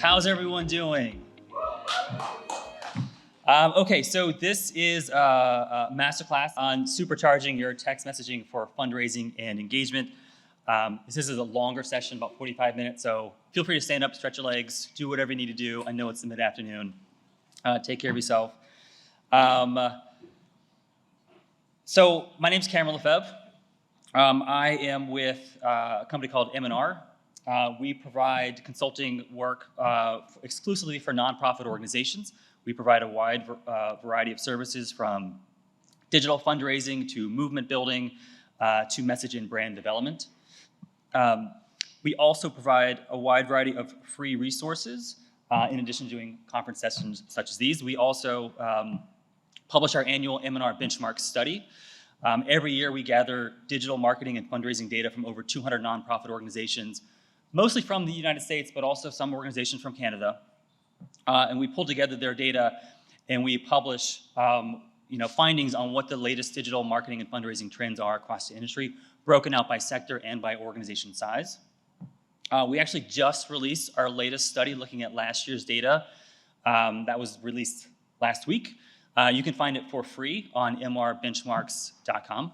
How's everyone doing? Okay, so this is a masterclass on supercharging your text messaging for fundraising and engagement. This is a longer session, about 45 minutes, so feel free to stand up, stretch your legs, do whatever you need to do. I know it's the mid-afternoon. Take care of yourself. So my name's Cameron Lefebvre. I am with a company called M&R. We provide consulting work exclusively for nonprofit organizations. We provide a wide variety of services from digital fundraising to movement building to message and brand development. We also provide a wide variety of free resources in addition to doing conference sessions such as these. We also publish our annual M&R benchmark study. Every year we gather digital marketing and fundraising data from over 200 nonprofit organizations, mostly from the United States, but also some organizations from Canada. And we pull together their data and we publish findings on what the latest digital marketing and fundraising trends are across the industry, broken out by sector and by organization size. We actually just released our latest study looking at last year's data. That was released last week. You can find it for free on mrbenchmarks.com.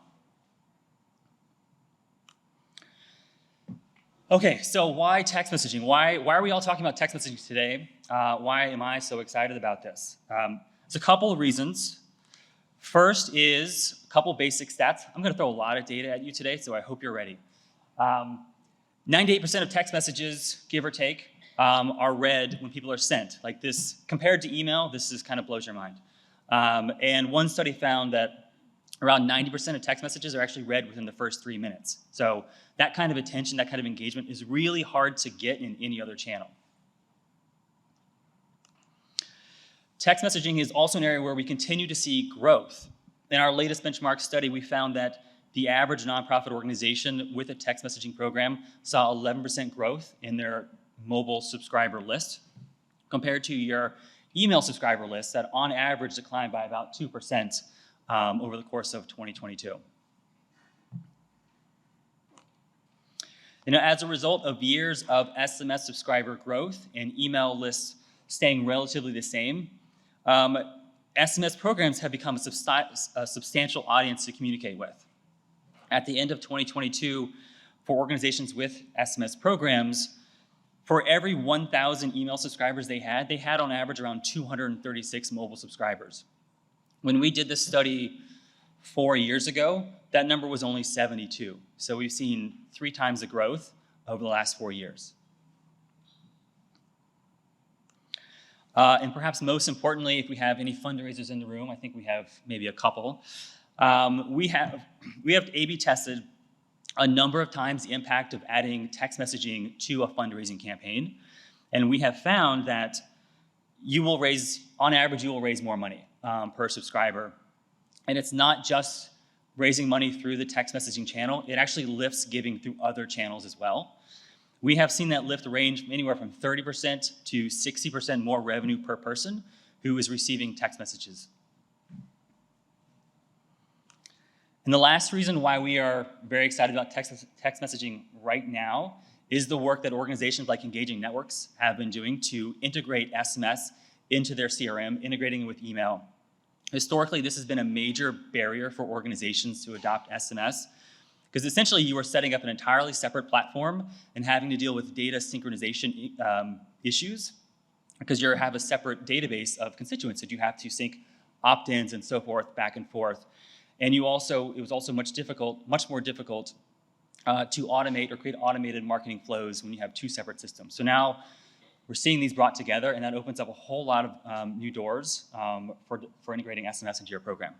Okay, so why text messaging? Why are we all talking about text messaging today? Why am I so excited about this? It's a couple of reasons. First is a couple basic stats. I'm going to throw a lot of data at you today, so I hope you're ready. 98% of text messages, give or take, are read when people are sent. Like this, compared to email, this is kind of blows your mind. And one study found that around 90% of text messages are actually read within the first 3 minutes. So that kind of attention, that kind of engagement is really hard to get in any other channel. Text messaging is also an area where we continue to see growth. In our latest benchmark study, we found that the average nonprofit organization with a text messaging program saw 11% growth in their mobile subscriber list, compared to your email subscriber list that on average declined by about 2% over the course of 2022. As a result of years of SMS subscriber growth and email lists staying relatively the same, SMS programs have become a substantial audience to communicate with. At the end of 2022, for organizations with SMS programs, for every 1,000 email subscribers they had on average around 236 mobile subscribers. When we did this study 4 years ago, that number was only 72. So we've seen 3 times the growth over the last 4 years. And perhaps most importantly, if we have any fundraisers in the room, I think we have maybe a couple, we have A/B tested a number of times the impact of adding text messaging to a fundraising campaign. And we have found that on average, you will raise more money per subscriber. And it's not just raising money through the text messaging channel, it actually lifts giving through other channels as well. We have seen that lift range anywhere from 30% to 60% more revenue per person who is receiving text messages. And the last reason why we are very excited about text messaging right now is the work that organizations like Engaging Networks have been doing to integrate SMS into their CRM, integrating it with email. Historically, this has been a major barrier for organizations to adopt SMS because essentially you are setting up an entirely separate platform and having to deal with data synchronization issues because you have a separate database of constituents that you have to sync opt-ins and so forth back and forth. And it was also much more difficult to automate or create automated marketing flows when you have 2 separate systems. So now we're seeing these brought together, and that opens up a whole lot of new doors for integrating SMS into your program.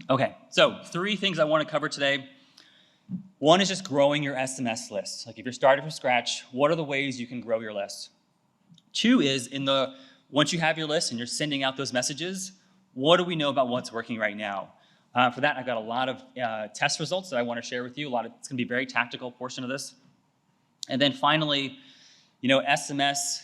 Okay, so 3 things I want to cover today. One is just growing your SMS list. Like if you're starting from scratch, what are the ways you can grow your list? 2 is once you have your list and you're sending out those messages, what do we know about what's working right now? For that, I've got a lot of test results that I want to share with you. It's going to be a very tactical portion of this. And then finally, SMS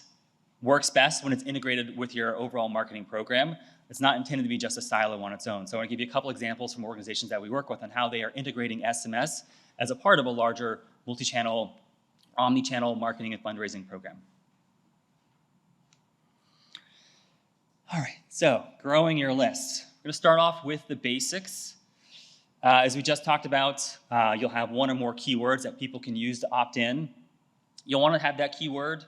works best when it's integrated with your overall marketing program. It's not intended to be just a silo on its own. So I want to give you a couple examples from organizations that we work with on how they are integrating SMS as a part of a larger multi-channel, omni-channel marketing and fundraising program. All right, so growing your list. We're going to start off with the basics. As we just talked about, you'll have one or more keywords that people can use to opt in. You'll want to have that keyword,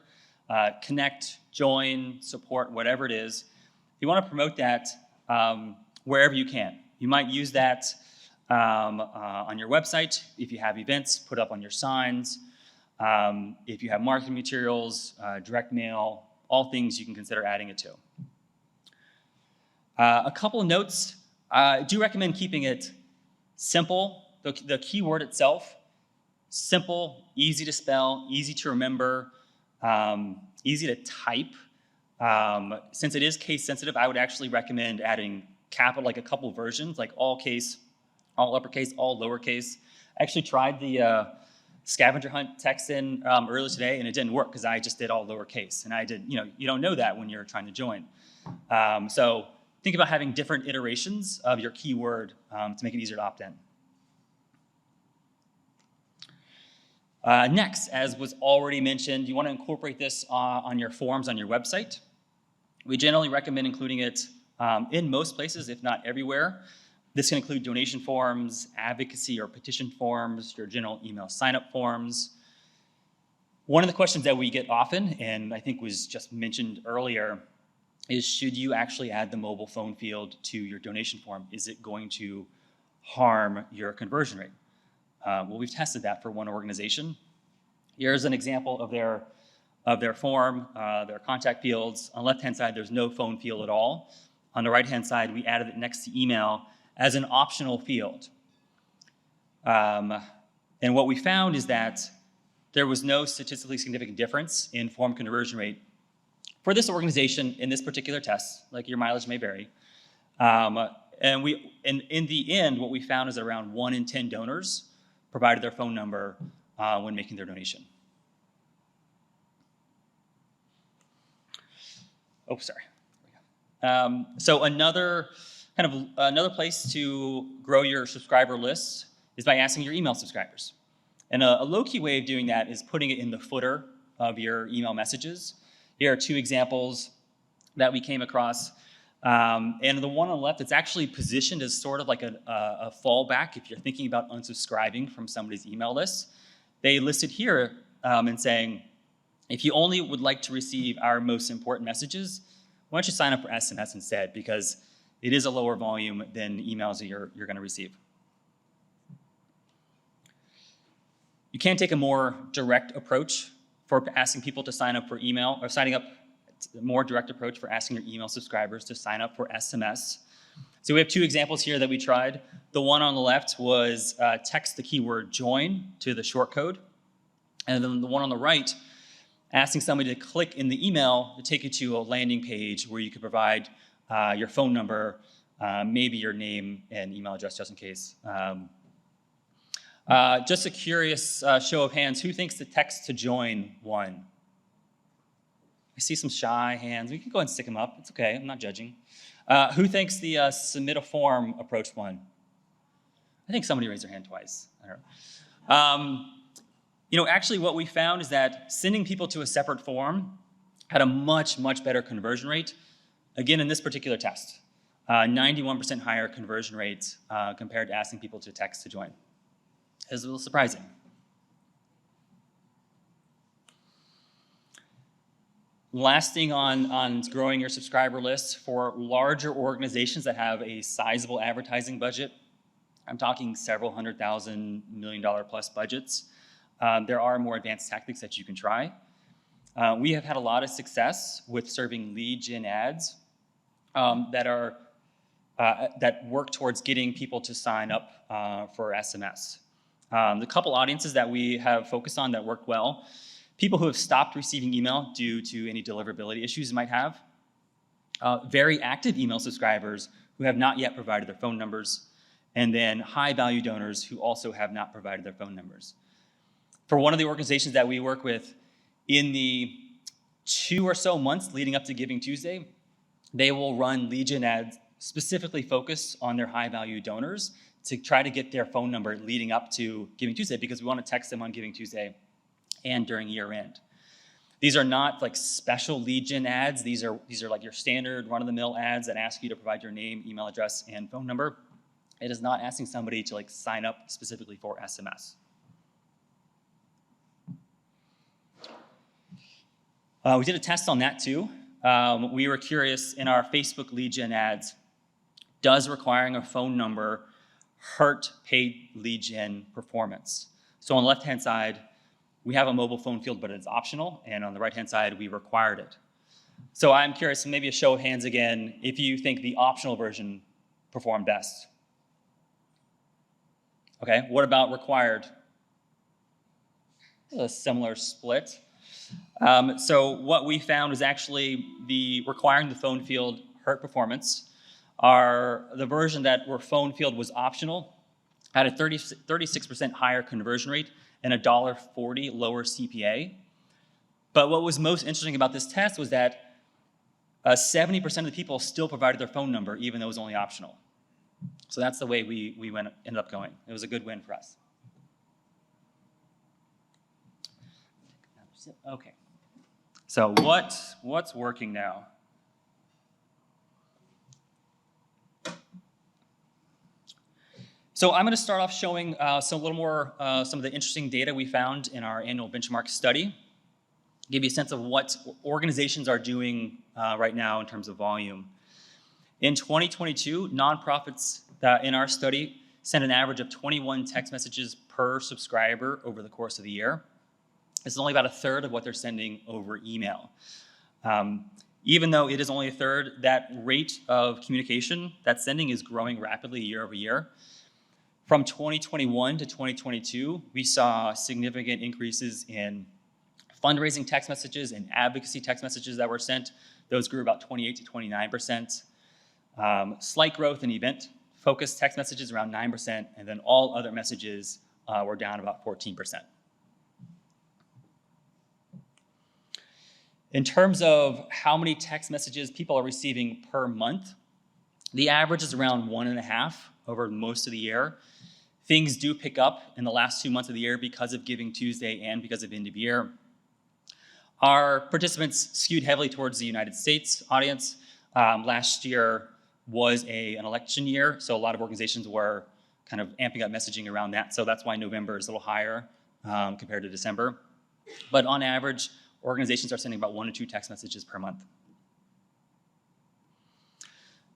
connect, join, support, whatever it is. You want to promote that wherever you can. You might use that on your website. If you have events, put up on your signs. If you have marketing materials, direct mail, all things you can consider adding it to. A couple of notes. I do recommend keeping it simple. The keyword itself, simple, easy to spell, easy to remember, easy to type. Since it is case sensitive, I would actually recommend adding capital, like a couple versions, like all case, all uppercase, all lowercase. I actually tried the scavenger hunt text in earlier today, and it didn't work because I just did all lowercase. And I did, you don't know that when you're trying to join. So think about having different iterations of your keyword to make it easier to opt in. Next, as was already mentioned, you want to incorporate this on your forms on your website. We generally recommend including it in most places, if not everywhere. This can include donation forms, advocacy or petition forms, your general email sign-up forms. One of the questions that we get often, and I think was just mentioned earlier, is should you actually add the mobile phone field to your donation form? Is it going to harm your conversion rate? Well, we've tested that for one organization. Here's an example of their form, their contact fields. On the left-hand side, there's no phone field at all. On the right-hand side, we added it next to email as an optional field. And what we found is that there was no statistically significant difference in form conversion rate for this organization in this particular test. Like, your mileage may vary. And in the end, what we found is around 1 in 10 donors provided their phone number when making their donation. Oh, sorry. So another place to grow your subscriber list is by asking your email subscribers. And a low-key way of doing that is putting it in the footer of your email messages. Here are 2 examples that we came across. And the one on the left, it's actually positioned as sort of like a fallback if you're thinking about unsubscribing from somebody's email list. They listed here and saying, if you only would like to receive our most important messages, why don't you sign up for SMS instead, because it is a lower volume than emails that you're going to receive. You can take a more direct approach for asking people to sign up for email, or signing up a more direct approach for asking your email subscribers to sign up for SMS. So we have 2 examples here that we tried. The one on the left was text the keyword join to the short code. And then the one on the right, asking somebody to click in the email to take you to a landing page where you could provide your phone number, maybe your name and email address just in case. Just a curious show of hands, who thinks the text to join won? I see some shy hands. We can go ahead and stick them up. It's okay, I'm not judging. Who thinks the submit a form approach won? I think somebody raised their hand twice. I don't know. Actually what we found is that sending people to a separate form had a much, much better conversion rate. Again, in this particular test, 91% higher conversion rate compared to asking people to text to join. It was a little surprising. Last thing on growing your subscriber list, for larger organizations that have a sizable advertising budget, I'm talking several $100,000, $1 million plus budgets, there are more advanced tactics that you can try. We have had a lot of success with serving lead gen ads that work towards getting people to sign up for SMS. The couple audiences that we have focused on that work well: people who have stopped receiving email due to any deliverability issues you might have, very active email subscribers who have not yet provided their phone numbers, and then high-value donors who also have not provided their phone numbers. For one of the organizations that we work with, in the 2 or so months leading up to Giving Tuesday, they will run lead gen ads specifically focused on their high-value donors to try to get their phone number leading up to Giving Tuesday, because we want to text them on Giving Tuesday and during year end. These are not like special lead gen ads. These are like your standard run-of-the-mill ads that ask you to provide your name, email address, and phone number. It is not asking somebody to like sign up specifically for SMS. We did a test on that too. We were curious in our Facebook lead gen ads, does requiring a phone number hurt paid lead gen performance? So on the left-hand side, we have a mobile phone field, but it's optional, and on the right-hand side, we required it. So I'm curious, maybe a show of hands again, if you think the optional version performed best. Okay, what about required? A similar split. So what we found was actually the requiring the phone field hurt performance. The version where phone field was optional had a 36% higher conversion rate and a $1.40 lower CPA. But what was most interesting about this test was that 70% of the people still provided their phone number, even though it was only optional. So that's the way we ended up going. It was a good win for us. Okay. So what's working now? So I'm going to start off showing some of the interesting data we found in our annual benchmark study. Give you a sense of what organizations are doing right now in terms of volume. In 2022, nonprofits in our study sent an average of 21 text messages per subscriber over the course of the year. This is only about a third of what they're sending over email. Even though it is only a third, that rate of communication, that sending is growing rapidly year over year. From 2021 to 2022, we saw significant increases in fundraising text messages and advocacy text messages that were sent. Those grew about 28 to 29%. Slight growth in event-focused text messages, around 9%, and then all other messages were down about 14%. In terms of how many text messages people are receiving per month, the average is around 1.5 over most of the year. Things do pick up in the last 2 months of the year because of Giving Tuesday and because of end of year. Our participants skewed heavily towards the United States audience. Last year was an election year, so a lot of organizations were kind of amping up messaging around that, so that's why November is a little higher compared to December. But on average, organizations are sending about 1 to 2 text messages per month.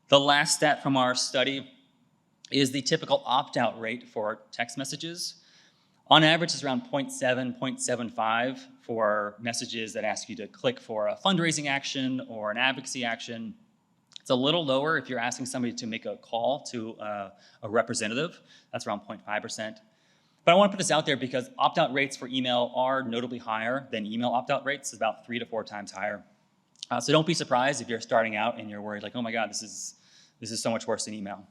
The last stat from our study is the typical opt-out rate for text messages. On average, it's around 0.7, 0.75 for messages that ask you to click for a fundraising action or an advocacy action. It's a little lower if you're asking somebody to make a call to a representative. That's around 0.5%. But I want to put this out there because opt-out rates for email are notably higher than email opt-out rates. It's about 3 to 4 times higher. So don't be surprised if you're starting out and you're worried like, oh my God, this is so much worse than email.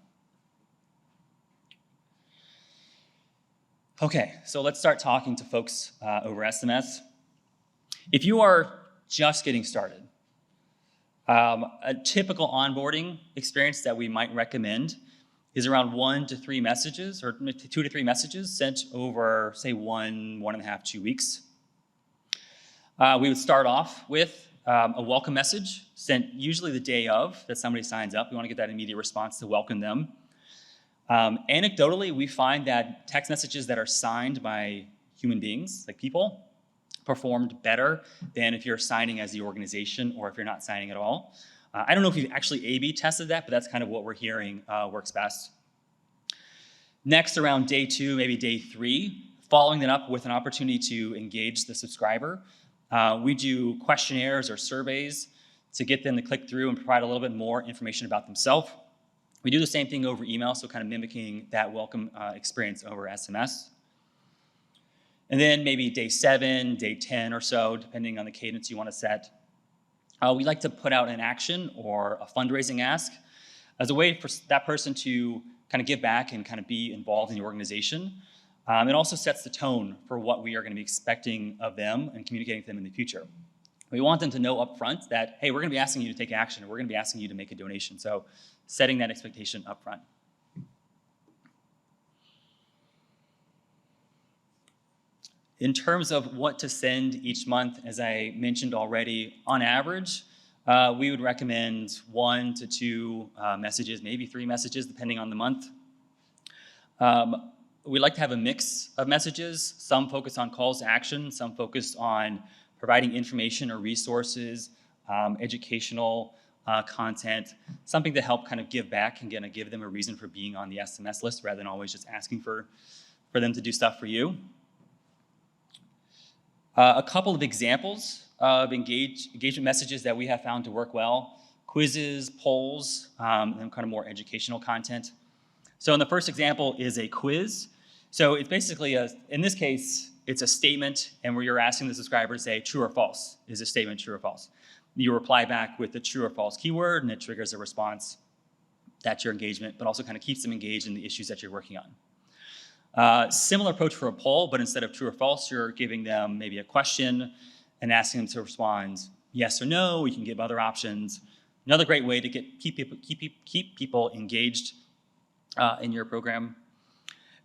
Okay, so let's start talking to folks over SMS. If you are just getting started, a typical onboarding experience that we might recommend is around 1 to 3 messages, or 2 to 3 messages sent over, say, 1.5, 2 weeks. We would start off with a welcome message sent usually the day of that somebody signs up. We want to get that immediate response to welcome them. Anecdotally, we find that text messages that are signed by human beings, like people, performed better than if you're signing as the organization or if you're not signing at all. I don't know if you've actually A/B tested that, but that's kind of what we're hearing works best. Next, around day 2, maybe day 3, following that up with an opportunity to engage the subscriber. We do questionnaires or surveys to get them to click through and provide a little bit more information about themselves. We do the same thing over email, so kind of mimicking that welcome experience over SMS. And then maybe day 7, day 10 or so, depending on the cadence you want to set. We like to put out an action or a fundraising ask as a way for that person to kind of give back and kind of be involved in the organization. It also sets the tone for what we are going to be expecting of them and communicating to them in the future. We want them to know up front that, hey, we're going to be asking you to take action, or we're going to be asking you to make a donation. So setting that expectation up front. In terms of what to send each month, as I mentioned already, on average, we would recommend 1 to 2 messages, maybe 3 messages, depending on the month. We like to have a mix of messages. Some focus on calls to action, some focus on providing information or resources, educational content, something to help kind of give back and give them a reason for being on the SMS list rather than always just asking for them to do stuff for you. A couple of examples of engagement messages that we have found to work well: quizzes, polls, and kind of more educational content. So in the first example is a quiz. So it's basically, in this case, it's a statement, and where you're asking the subscriber to say true or false. Is a statement true or false? You reply back with the true or false keyword, and it triggers a response. That's your engagement, but also kind of keeps them engaged in the issues that you're working on. Similar approach for a poll, but instead of true or false, you're giving them maybe a question and asking them to respond yes or no. You can give other options. Another great way to keep people engaged in your program.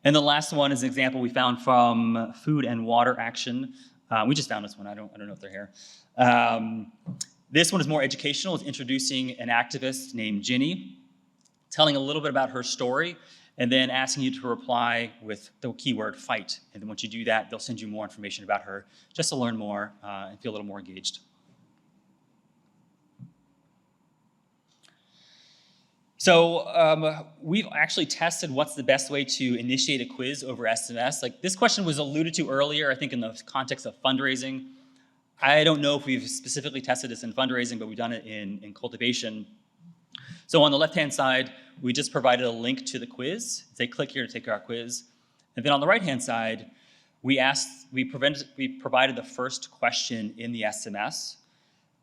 And the last one is an example we found from Food and Water Action. We just found this one. I don't know if they're here. This one is more educational. It's introducing an activist named Ginny, telling a little bit about her story, and then asking you to reply with the keyword fight. And then once you do that, they'll send you more information about her just to learn more and feel a little more engaged. So we've actually tested what's the best way to initiate a quiz over SMS. Like, this question was alluded to earlier, I think, in the context of fundraising. I don't know if we've specifically tested this in fundraising, but we've done it in cultivation. So on the left-hand side, we just provided a link to the quiz. Say, click here to take our quiz. And then on the right-hand side, we provided the first question in the SMS,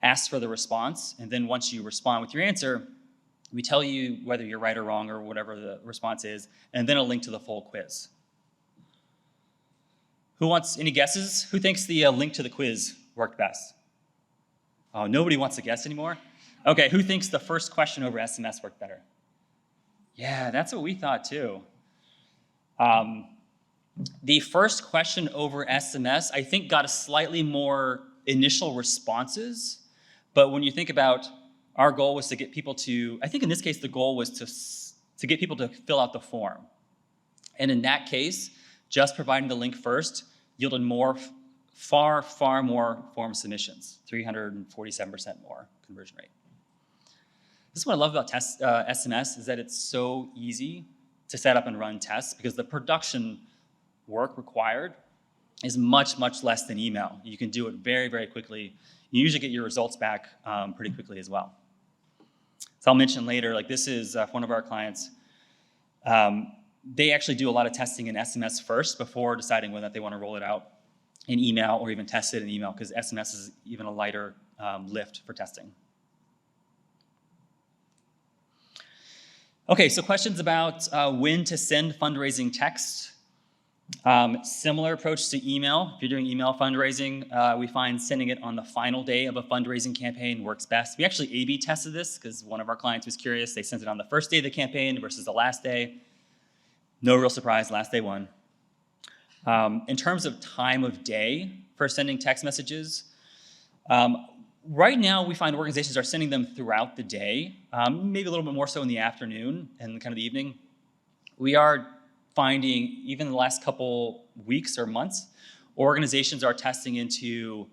asked for the response, and then once you respond with your answer, we tell you whether you're right or wrong or whatever the response is, and then a link to the full quiz. Who wants any guesses? Who thinks the link to the quiz worked best? Oh, nobody wants to guess anymore? Okay, who thinks the first question over SMS worked better? Yeah, that's what we thought too. The first question over SMS, I think, got a slightly more initial responses, but when you think about, our goal was to get people to, I think in this case, the goal was to get people to fill out the form. And in that case, just providing the link first yielded far more form submissions, 347% more conversion rate. This is what I love about SMS, is that it's so easy to set up and run tests because the production work required is much less than email. You can do it very quickly. You usually get your results back pretty quickly as well. So I'll mention later, like, this is one of our clients. They actually do a lot of testing in SMS first before deciding whether they want to roll it out in email or even test it in email, because SMS is even a lighter lift for testing. Okay, so questions about when to send fundraising text. Similar approach to email. If you're doing email fundraising, we find sending it on the final day of a fundraising campaign works best. We actually A/B tested this because one of our clients was curious. They sent it on the first day of the campaign versus the last day. No real surprise, last day won. In terms of time of day for sending text messages, right now we find organizations are sending them throughout the day, maybe a little bit more so in the afternoon and kind of the evening. We are finding, even in the last couple weeks or months, organizations are testing into,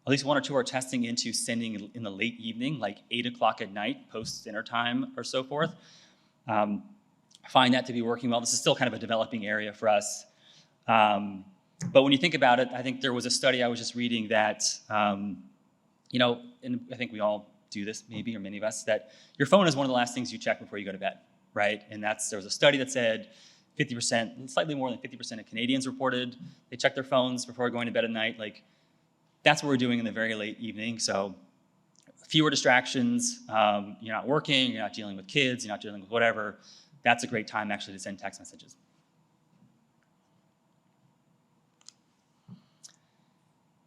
at least 1 or 2 are testing into sending in the late evening, like 8 o'clock at night, post dinner time or so forth. Find that to be working well. This is still kind of a developing area for us. But when you think about it, I think there was a study I was just reading that, you know, and I think we all do this maybe, or many of us, that your phone is one of the last things you check before you go to bed, right? And there was a study that said 50%, slightly more than 50% of Canadians reported they check their phones before going to bed at night. Like, that's what we're doing in the very late evening. So fewer distractions, you're not working, you're not dealing with kids, you're not dealing with whatever. That's a great time actually to send text messages.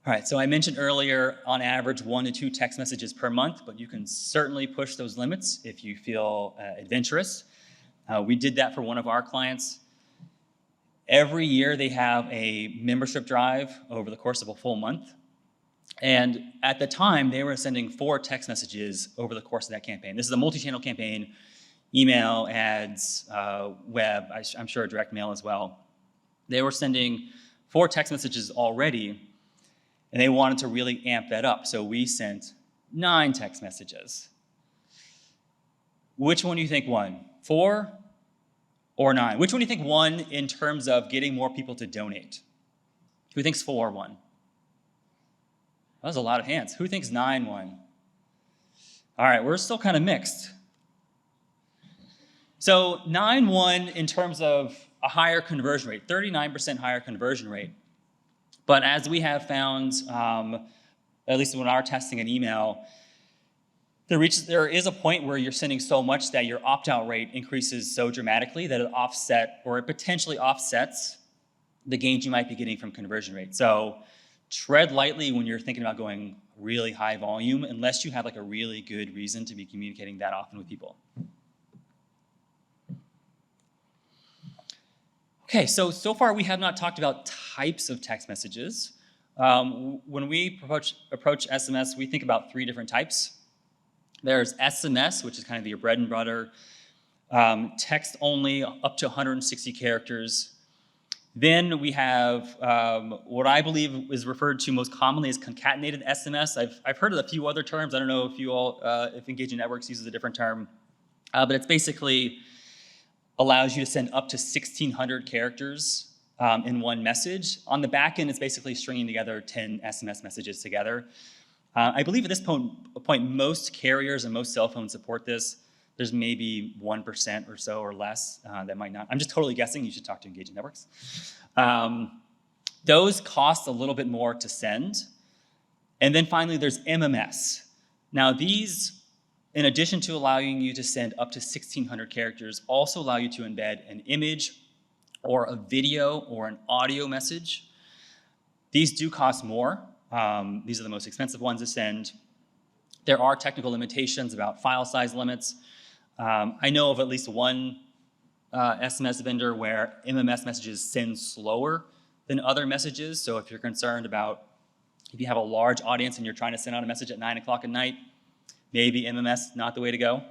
All right, so I mentioned earlier, on average, 1 to 2 text messages per month, but you can certainly push those limits if you feel adventurous. We did that for one of our clients. Every year they have a membership drive over the course of a full month. And at the time, they were sending 4 text messages over the course of that campaign. This is a multi-channel campaign, email, ads, web, I'm sure direct mail as well. They were sending 4 text messages already, and they wanted to really amp that up. So we sent 9 text messages. Which one do you think won? 4 or 9? Which one do you think won in terms of getting more people to donate? Who thinks 4 won? That was a lot of hands. Who thinks 9 won? All right, we're still kind of mixed. So 9 won in terms of a higher conversion rate, 39% higher conversion rate. But as we have found, at least when our testing an email, there is a point where you're sending so much that your opt-out rate increases so dramatically that it potentially offsets the gains you might be getting from conversion rate. So tread lightly when you're thinking about going really high volume, unless you have like a really good reason to be communicating that often with people. Okay, so far we have not talked about types of text messages. When we approach SMS, we think about 3 different types. There's SMS, which is kind of your bread and butter, text only, up to 160 characters. Then we have what I believe is referred to most commonly as concatenated SMS. I've heard of a few other terms. I don't know if you all, if Engaging Networks uses a different term, but it's basically allows you to send up to 1,600 characters in one message. On the back end, it's basically stringing together 10 SMS messages together. I believe at this point, most carriers and most cell phones support this. There's maybe 1% or so or less that might not. I'm just totally guessing. You should talk to Engaging Networks. Those cost a little bit more to send. And then finally, there's MMS. Now these, in addition to allowing you to send up to 1,600 characters, also allow you to embed an image or a video or an audio message. These do cost more. These are the most expensive ones to send. There are technical limitations about file size limits. I know of at least one SMS vendor where MMS messages send slower than other messages. So if you're concerned about, if you have a large audience and you're trying to send out a message at 9 o'clock at night, maybe MMS not the way to go.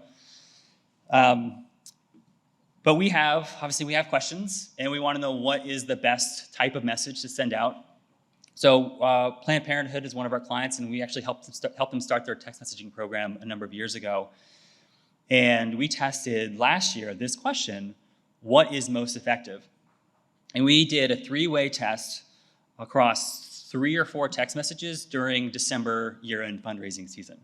But obviously we have questions, and we want to know what is the best type of message to send out. So Planned Parenthood is one of our clients, and we actually helped them start their text messaging program a number of years ago. And we tested last year this question: what is most effective? And we did a 3-way test across 3 or 4 text messages during December year-end fundraising season.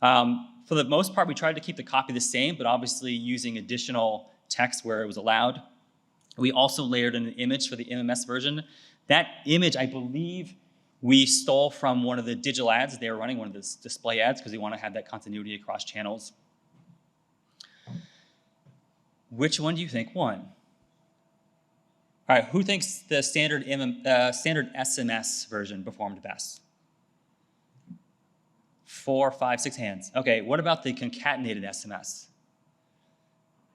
For the most part, we tried to keep the copy the same, but obviously using additional text where it was allowed. We also layered in an image for the MMS version. That image, I believe, we stole from one of the digital ads they were running, one of the display ads, because we want to have that continuity across channels. Which one do you think won? All right, who thinks the standard SMS version performed best? 4, 5, 6 hands. Okay, what about the concatenated SMS?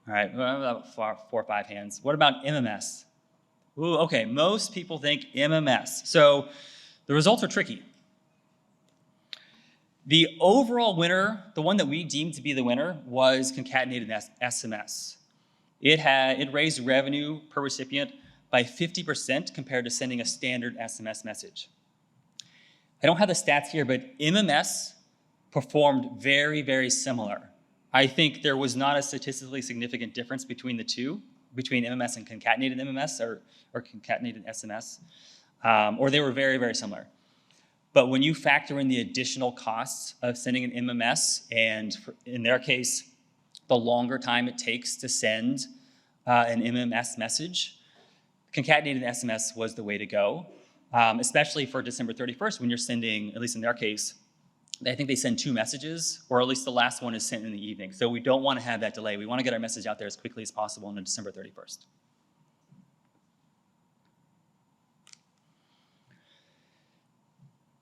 All right, about 4 or 5 hands. What about MMS? Ooh, okay, most people think MMS. So the results are tricky. The overall winner, the one that we deemed to be the winner, was concatenated SMS. It raised revenue per recipient by 50% compared to sending a standard SMS message. I don't have the stats here, but MMS performed very, very similar. I think there was not a statistically significant difference between the two, between MMS and concatenated MMS or concatenated SMS, or they were very, very similar. But when you factor in the additional costs of sending an MMS, and in their case, the longer time it takes to send an MMS message, concatenated SMS was the way to go, especially for December 31st when you're sending, at least in their case, I think they send 2 messages, or at least the last one is sent in the evening. So we don't want to have that delay. We want to get our message out there as quickly as possible on December 31st.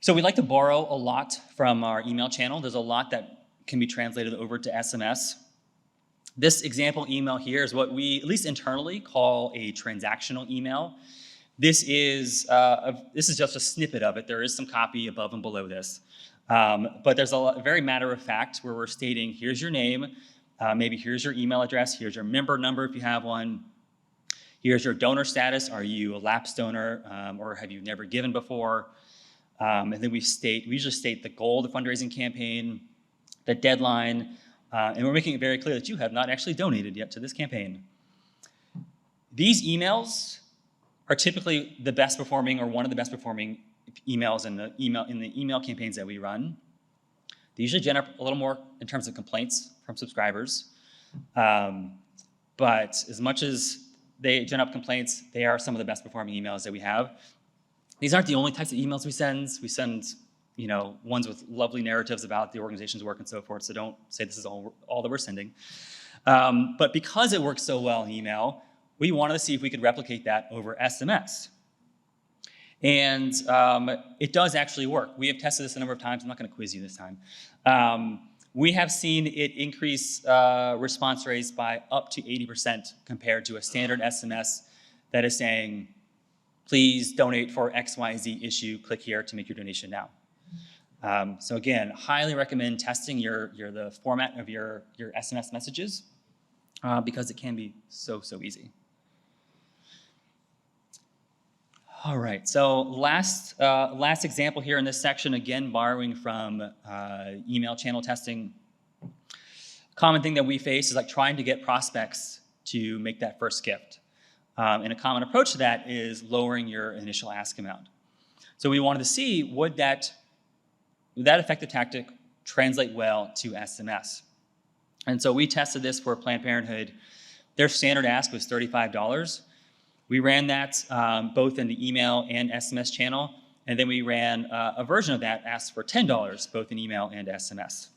So we like to borrow a lot from our email channel. There's a lot that can be translated over to SMS. This example email here is what we, at least internally, call a transactional email. This is just a snippet of it. There is some copy above and below this. But there's a very matter of fact where we're stating, here's your name, maybe here's your email address, here's your member number if you have one, here's your donor status, are you a lapsed donor, or have you never given before? And then we usually state the goal of the fundraising campaign, the deadline, and we're making it very clear that you have not actually donated yet to this campaign. These emails are typically the best performing or one of the best performing emails in the email campaigns that we run. They usually generate a little more in terms of complaints from subscribers, but as much as they generate complaints, they are some of the best performing emails that we have. These aren't the only types of emails we send. We send, ones with lovely narratives about the organization's work and so forth, so don't say this is all that we're sending. But because it works so well in email, we wanted to see if we could replicate that over SMS. And it does actually work. We have tested this a number of times. I'm not going to quiz you this time. We have seen it increase response rates by up to 80% compared to a standard SMS that is saying, please donate for XYZ issue. Click here to make your donation now. So again, highly recommend testing the format of your SMS messages because it can be so easy. All right, so last example here in this section, again, borrowing from email channel testing. Common thing that we face is like trying to get prospects to make that first gift. And a common approach to that is lowering your initial ask amount. So we wanted to see, would that effective tactic translate well to SMS? And so we tested this for Planned Parenthood. Their standard ask was $35. We ran that both in the email and SMS channel, and then we ran a version of that asked for $10, both in email and SMS.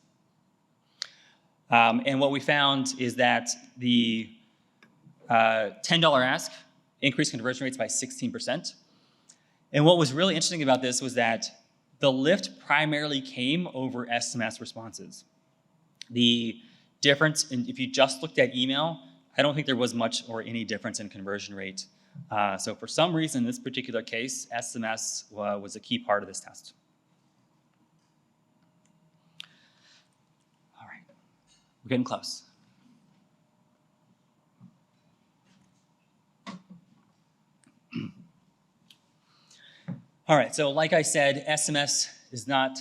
And what we found is that the $10 ask increased conversion rates by 16%. And what was really interesting about this was that the lift primarily came over SMS responses. The difference, if you just looked at email, I don't think there was much or any difference in conversion rate. So for some reason, in this particular case, SMS was a key part of this test. All right, we're getting close. All right, so like I said, SMS is not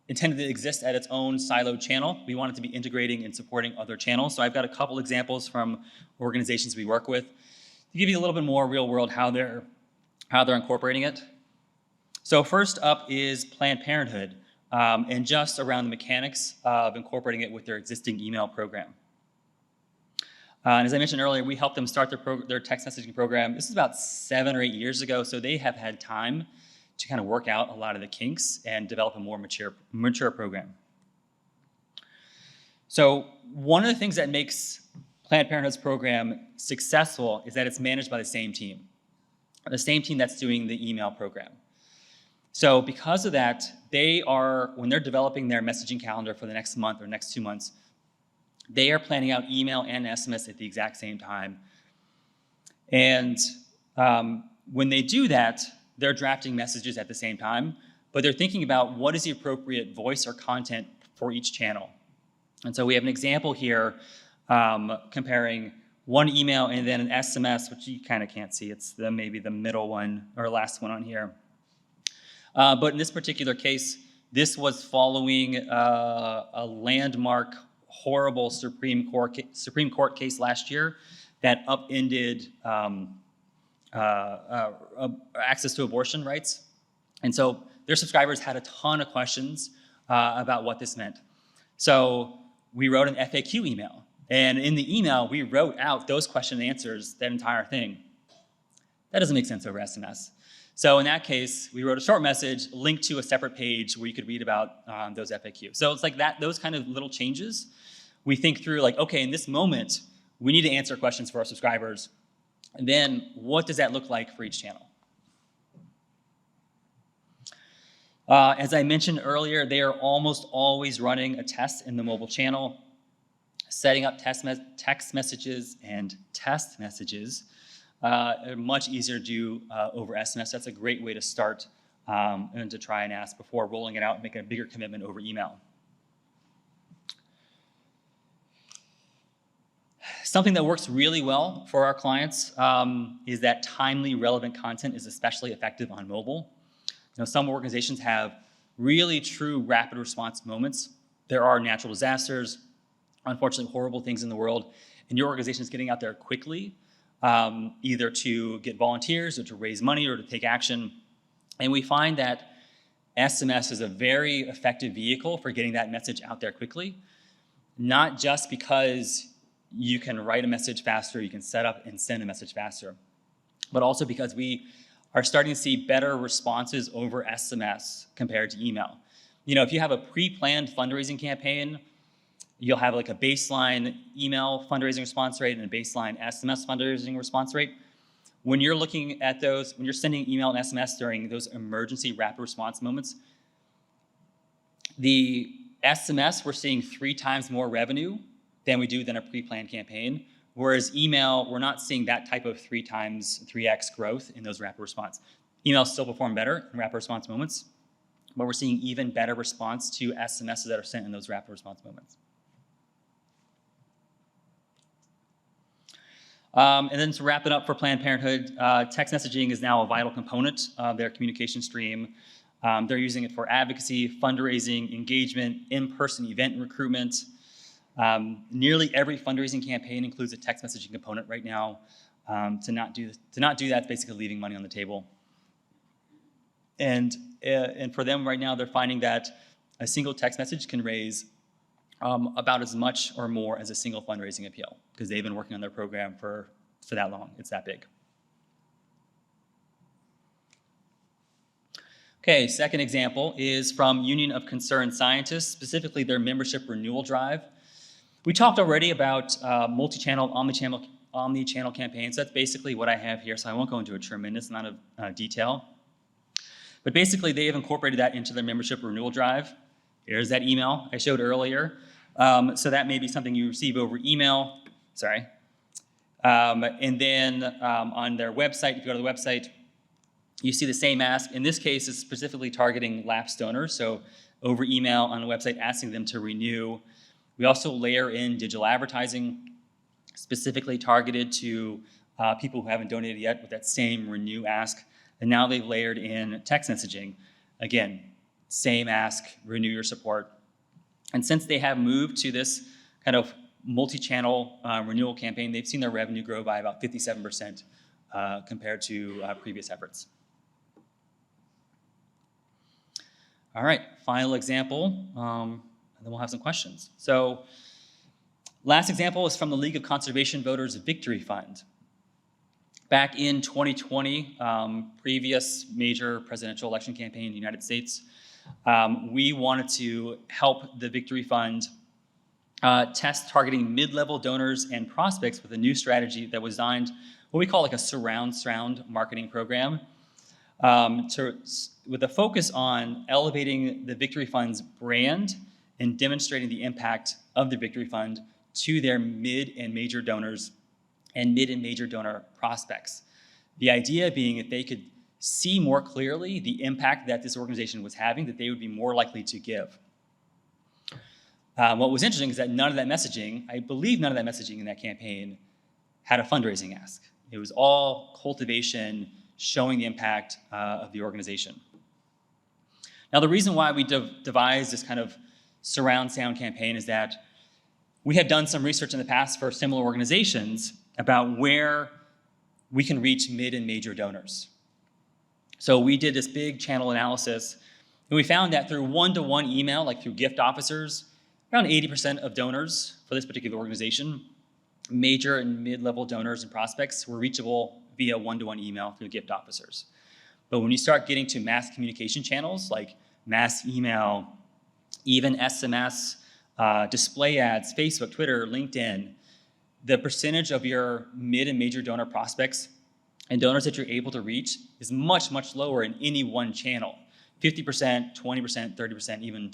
intended to exist at its own siloed channel. We want it to be integrating and supporting other channels. So I've got a couple examples from organizations we work with to give you a little bit more real world how they're incorporating it. So first up is Planned Parenthood, and just around the mechanics of incorporating it with their existing email program. And as I mentioned earlier, we helped them start their text messaging program. This is about 7 or 8 years ago, so they have had time to kind of work out a lot of the kinks and develop a more mature program. So one of the things that makes Planned Parenthood's program successful is that it's managed by the same team that's doing the email program. So because of that, when they're developing their messaging calendar for the next month or next 2 months, they are planning out email and SMS at the exact same time. And when they do that, they're drafting messages at the same time, but they're thinking about what is the appropriate voice or content for each channel. And so we have an example here comparing one email and then an SMS, which you kind of can't see. It's maybe the middle one or last one on here. But in this particular case, this was following a landmark, horrible Supreme Court case last year that upended access to abortion rights. And so their subscribers had a ton of questions about what this meant. So we wrote an FAQ email. And in the email, we wrote out those question and answers, that entire thing. That doesn't make sense over SMS. So in that case, we wrote a short message linked to a separate page where you could read about those FAQs. So it's like that, those kind of little changes. We think through like, okay, in this moment, we need to answer questions for our subscribers. And then what does that look like for each channel? As I mentioned earlier, they are almost always running a test in the mobile channel. Setting up text messages and test messages are much easier to do over SMS. That's a great way to start and to try and ask before rolling it out and making a bigger commitment over email. Something that works really well for our clients is that timely, relevant content is especially effective on mobile. Some organizations have really true rapid response moments. There are natural disasters, unfortunately horrible things in the world, and your organization is getting out there quickly, either to get volunteers or to raise money or to take action. And we find that SMS is a very effective vehicle for getting that message out there quickly, not just because you can write a message faster, you can set up and send a message faster, but also because we are starting to see better responses over SMS compared to email. If you have a pre-planned fundraising campaign, you'll have like a baseline email fundraising response rate and a baseline SMS fundraising response rate. When you're looking at those, when you're sending email and SMS during those emergency rapid response moments, the SMS, we're seeing 3 times more revenue than we do than a pre-planned campaign. Whereas email, we're not seeing that type of 3x growth in those rapid response. Emails still perform better in rapid response moments, but we're seeing even better response to SMSs that are sent in those rapid response moments. And then to wrap it up for Planned Parenthood, text messaging is now a vital component of their communication stream. They're using it for advocacy, fundraising, engagement, in-person event recruitment. Nearly every fundraising campaign includes a text messaging component right now. To not do that is basically leaving money on the table. And for them right now, they're finding that a single text message can raise about as much or more as a single fundraising appeal, because they've been working on their program for that long. It's that big. Okay, second example is from Union of Concerned Scientists, specifically their membership renewal drive. We talked already about multi-channel, omni-channel campaigns. That's basically what I have here, so I won't go into a tremendous amount of detail. But basically, they have incorporated that into their membership renewal drive. Here's that email I showed earlier. So that may be something you receive over email. Sorry. And then on their website, if you go to the website, you see the same ask. In this case, it's specifically targeting lapsed donors. So over email on the website, asking them to renew. We also layer in digital advertising, specifically targeted to people who haven't donated yet with that same renew ask. And now they've layered in text messaging. Again, same ask, renew your support. And since they have moved to this kind of multi-channel renewal campaign, they've seen their revenue grow by about 57% compared to previous efforts. All right, final example, and then we'll have some questions. So last example is from the League of Conservation Voters Victory Fund. Back in 2020, previous major presidential election campaign in the United States, we wanted to help the Victory Fund test targeting mid-level donors and prospects with a new strategy that was designed, what we call like a surround sound marketing program, with a focus on elevating the Victory Fund's brand and demonstrating the impact of the Victory Fund to their mid and major donors and mid and major donor prospects. The idea being if they could see more clearly the impact that this organization was having, that they would be more likely to give. What was interesting is that none of that messaging, I believe none of that messaging in that campaign had a fundraising ask. It was all cultivation, showing the impact of the organization. Now, the reason why we devised this kind of surround sound campaign is that we had done some research in the past for similar organizations about where we can reach mid and major donors. So we did this big channel analysis, and we found that through one-to-one email, like through gift officers, around 80% of donors for this particular organization, major and mid-level donors and prospects, were reachable via one-to-one email through gift officers. But when you start getting to mass communication channels like mass email, even SMS, display ads, Facebook, Twitter, LinkedIn, the percentage of your mid and major donor prospects and donors that you're able to reach is much, much lower in any one channel. 50%, 20%, 30%, even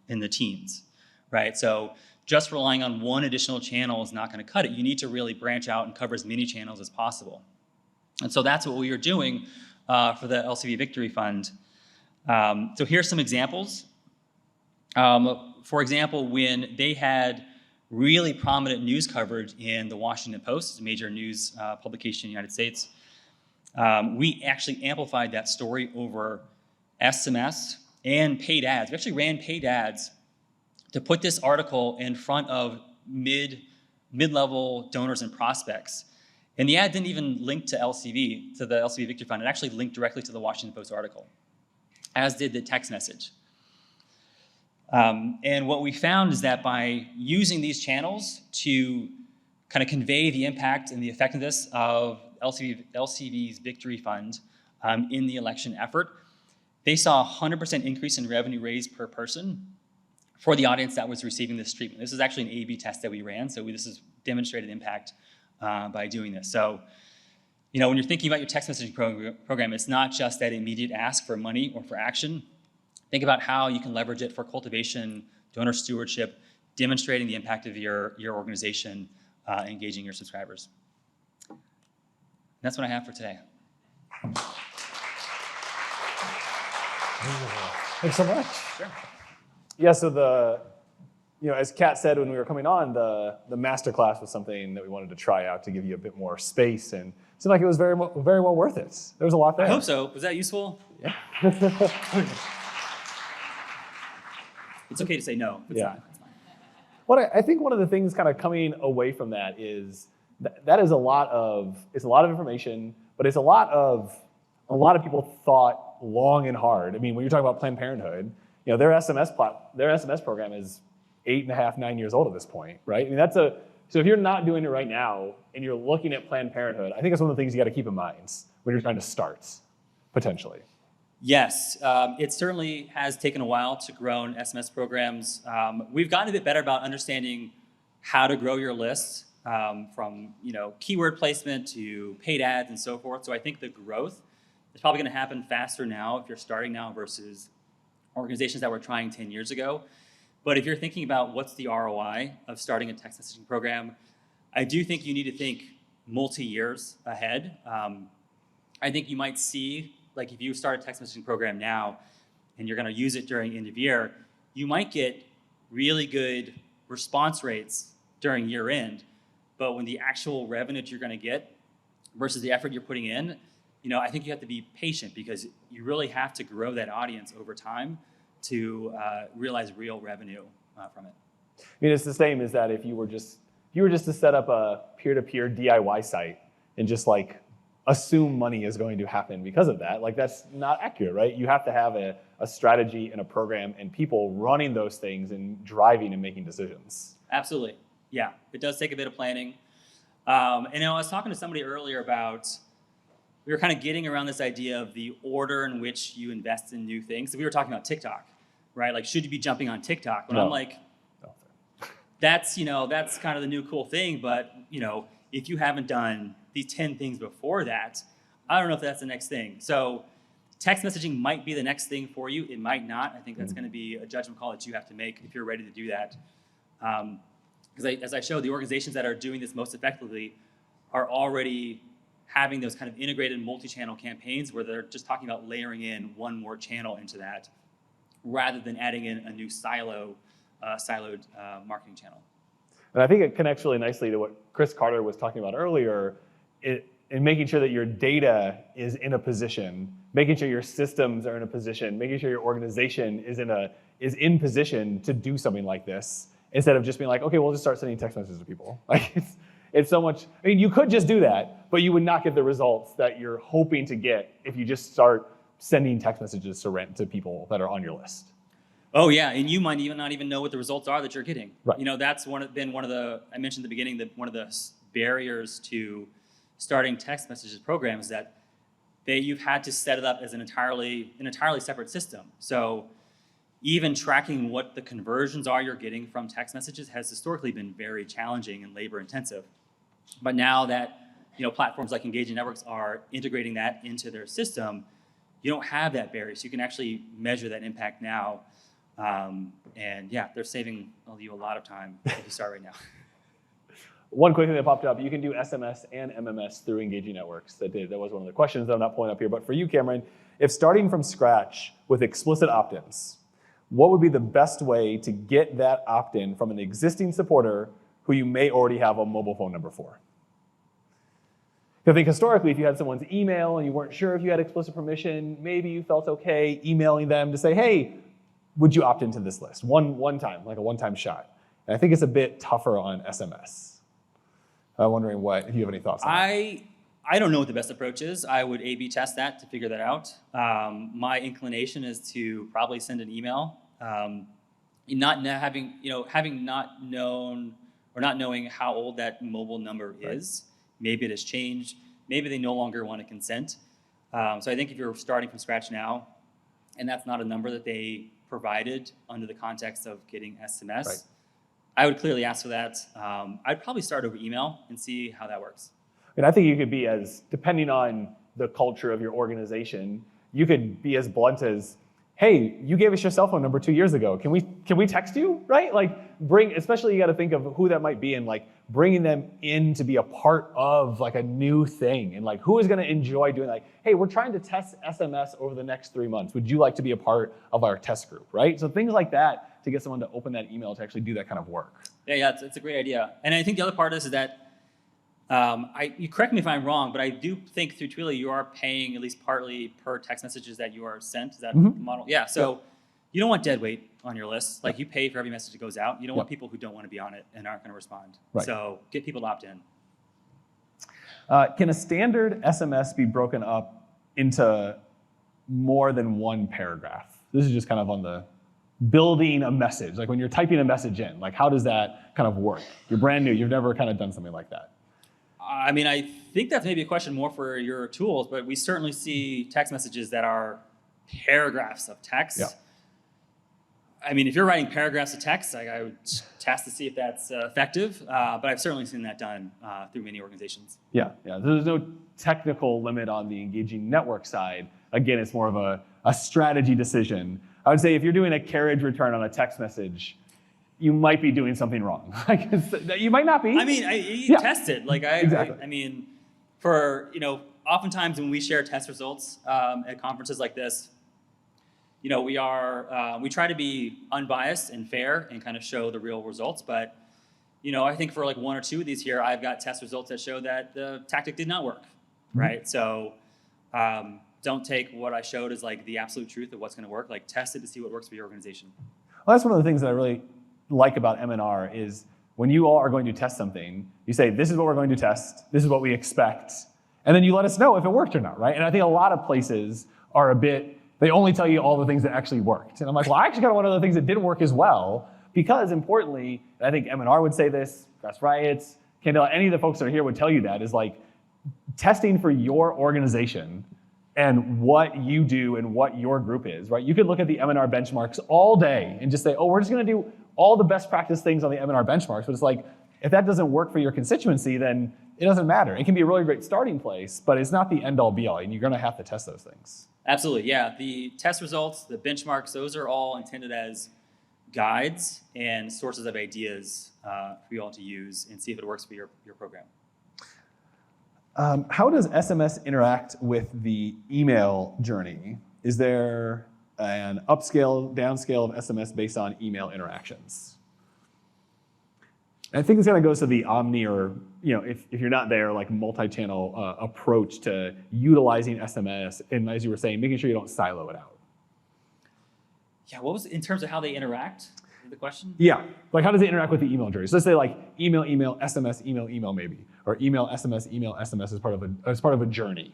in the teens, right? So just relying on one additional channel is not going to cut it. You need to really branch out and cover as many channels as possible. And so that's what we are doing for the LCV Victory Fund. So here's some examples. For example, when they had really prominent news coverage in the Washington Post, a major news publication in the United States, we actually amplified that story over SMS and paid ads. We actually ran paid ads to put this article in front of mid-level donors and prospects. And the ad didn't even link to LCV, to the LCV Victory Fund. It actually linked directly to the Washington Post article, as did the text message. And what we found is that by using these channels to kind of convey the impact and the effectiveness of LCV's Victory Fund in the election effort, they saw a 100% increase in revenue raised per person for the audience that was receiving this treatment. This is actually an A/B test that we ran, so this is demonstrated impact by doing this. So, you know, when you're thinking about your text messaging program, it's not just that immediate ask for money or for action. Think about how you can leverage it for cultivation, donor stewardship, demonstrating the impact of your organization, engaging your subscribers. And that's what I have for today. Thanks so much. Sure. Yeah, so as Kat said when we were coming on, the Masterclass was something that we wanted to try out to give you a bit more space, and it seemed like it was very well worth it. There was a lot there. I hope so. Was that useful? Yeah. It's okay to say no. It's not. Well, I think one of the things kind of coming away from that is that is a lot of information, but it's a lot of people thought long and hard. I mean, when you're talking about Planned Parenthood, you know, their SMS program is 8.5, 9 years old at this point, right? I mean, so if you're not doing it right now and you're looking at Planned Parenthood, I think that's one of the things you got to keep in mind when you're trying to start, potentially. Yes, it certainly has taken a while to grow SMS programs. We've gotten a bit better about understanding how to grow your list, from keyword placement to paid ads and so forth. So I think the growth is probably going to happen faster now if you're starting now versus organizations that were trying 10 years ago. But if you're thinking about what's the ROI of starting a text messaging program, I do think you need to think multi-years ahead. I think you might see, like if you start a text messaging program now and you're going to use it during end of year, you might get really good response rates during year end. But when the actual revenue that you're going to get versus the effort you're putting in, I think you have to be patient because you really have to grow that audience over time to realize real revenue from it. I mean, it's the same as that if you were just to set up a peer-to-peer DIY site and just like assume money is going to happen because of that, like that's not accurate, right? You have to have a strategy and a program and people running those things and driving and making decisions. Absolutely, yeah. It does take a bit of planning. And I was talking to somebody earlier about, we were kind of getting around this idea of the order in which you invest in new things. So we were talking about TikTok, right? Like, should you be jumping on TikTok? But no. I'm like, that's kind of the new cool thing. But, if you haven't done these 10 things before that, I don't know if that's the next thing. So text messaging might be the next thing for you. It might not. I think that's going to be a judgment call that you have to make if you're ready to do that. Because as I showed, the organizations that are doing this most effectively are already having those kind of integrated multi-channel campaigns where they're just talking about layering in one more channel into that rather than adding in a new siloed marketing channel. And I think it connects really nicely to what Chris Carter was talking about earlier, in making sure that your data is in a position, making sure your systems are in a position, making sure your organization is in position to do something like this, instead of just being like, okay, we'll just start sending text messages to people. Like it's so much. I mean, you could just do that, but you would not get the results that you're hoping to get if you just start sending text messages to people that are on your list. Oh yeah, and you might not even know what the results are that you're getting. Right. That's been one of the, I mentioned at the beginning, that one of the barriers to starting text messages programs that you've had to set it up as an entirely separate system. So even tracking what the conversions are you're getting from text messages has historically been very challenging and labor intensive. But now that platforms like Engaging Networks are integrating that into their system, you don't have that barrier, so you can actually measure that impact now. And yeah, they're saving you a lot of time if you start right now. One quick thing that popped up, you can do SMS and MMS through engaging networks. That was one of the questions that I'm not pulling up here. But for you, Cameron, if starting from scratch with explicit opt-ins, what would be the best way to get that opt-in from an existing supporter who you may already have a mobile phone number for? I think historically, if you had someone's email and you weren't sure if you had explicit permission, maybe you felt okay emailing them to say, hey, would you opt into this list? One time, like a one-time shot. And I think it's a bit tougher on SMS. I'm wondering if you have any thoughts on that. I don't know what the best approach is. I would A/B test that to figure that out. My inclination is to probably send an email, having not known or not knowing how old that mobile number is. Maybe it has changed. Maybe they no longer want to consent. So I think if you're starting from scratch now, and that's not a number that they provided under the context of getting SMS, Right. I would clearly ask for that. I'd probably start over email and see how that works. And I think you could be depending on the culture of your organization, you could be as blunt as, hey, you gave us your cell phone number 2 years ago. Can we text you, right? Like especially you got to think of who that might be and like bringing them in to be a part of like a new thing. And like who is going to enjoy doing like, hey, we're trying to test SMS over the next 3 months. Would you like to be a part of our test group, right? So things like that to get someone to open that email to actually do that kind of work. Yeah, it's a great idea. And I think the other part is that you correct me if I'm wrong, but I do think through Twilio you are paying at least partly per text messages that you are sent. Is that the model? Yeah. So you don't want dead weight on your list. Like you pay for every message that goes out. You don't want people who don't want to be on it and aren't going to respond. Right. So get people to opt in. Can a standard SMS be broken up into more than one paragraph? This is just kind of on the building a message. Like when you're typing a message in, like how does that kind of work? You're brand new. You've never kind of done something like that. I mean, I think that's maybe a question more for your tools, but we certainly see text messages that are paragraphs of text. Yeah. I mean, if you're writing paragraphs of text, I would test to see if that's effective, but I've certainly seen that done through many organizations. Yeah. There's no technical limit on the engaging network side. Again, it's more of a strategy decision. I would say if you're doing a carriage return on a text message, you might be doing something wrong. You might not be. I mean, you test it. Like Exactly. I mean, oftentimes when we share test results at conferences like this, we try to be unbiased and fair and kind of show the real results. But, I think for like 1 or 2 of these here, I've got test results that show that the tactic did not work, right? So don't take what I showed as like the absolute truth of what's going to work. Like test it to see what works for your organization. Well, that's one of the things that I really like about M&R is when you all are going to test something, you say, this is what we're going to test, this is what we expect, and then you let us know if it worked or not, right? And I think a lot of places are they only tell you all the things that actually worked. And I'm like, well, I actually got one of the things that didn't work as well, because importantly, and I think M&R would say this, Press Riots, Candela, any of the folks that are here would tell you that, is like testing for your organization and what you do and what your group is, right? You could look at the M&R benchmarks all day and just say, oh, we're just going to do all the best practice things on the M&R benchmarks. But it's like, if that doesn't work for your constituency, then it doesn't matter. It can be a really great starting place, but it's not the end-all be-all, and you're going to have to test those things. Absolutely, yeah. The test results, the benchmarks, those are all intended as guides and sources of ideas for you all to use and see if it works for your program. How does SMS interact with the email journey? Is there an upscale, downscale of SMS based on email interactions? And I think this kind of goes to the omni or, if you're not there, like multi-channel approach to utilizing SMS, and as you were saying, making sure you don't silo it out. Yeah, what was in terms of how they interact? The question? Yeah, like how does it interact with the email journey? So let's say like email, SMS, email maybe, or email, SMS as part of a journey.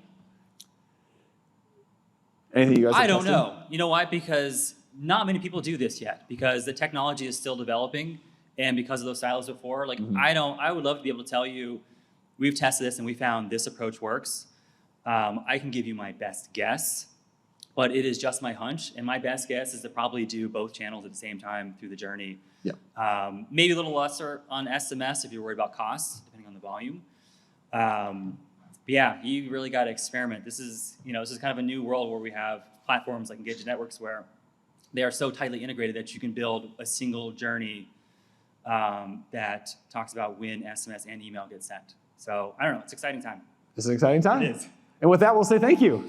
Anything you guys? I don't know. You know why? Because not many people do this yet. Because the technology is still developing, and because of those silos before, like I would love to be able to tell you, we've tested this and we found this approach works. I can give you my best guess, but it is just my hunch, and my best guess is to probably do both channels at the same time through the journey. Yeah. Maybe a little lesser on SMS if you're worried about costs, depending on the volume. yeah, you really got to experiment. This is kind of a new world where we have platforms like Engaged Networks where they are so tightly integrated that you can build a single journey that talks about when SMS and email get sent. So I don't know, it's an exciting time. It's an exciting time. It is. And with that, we'll say thank you.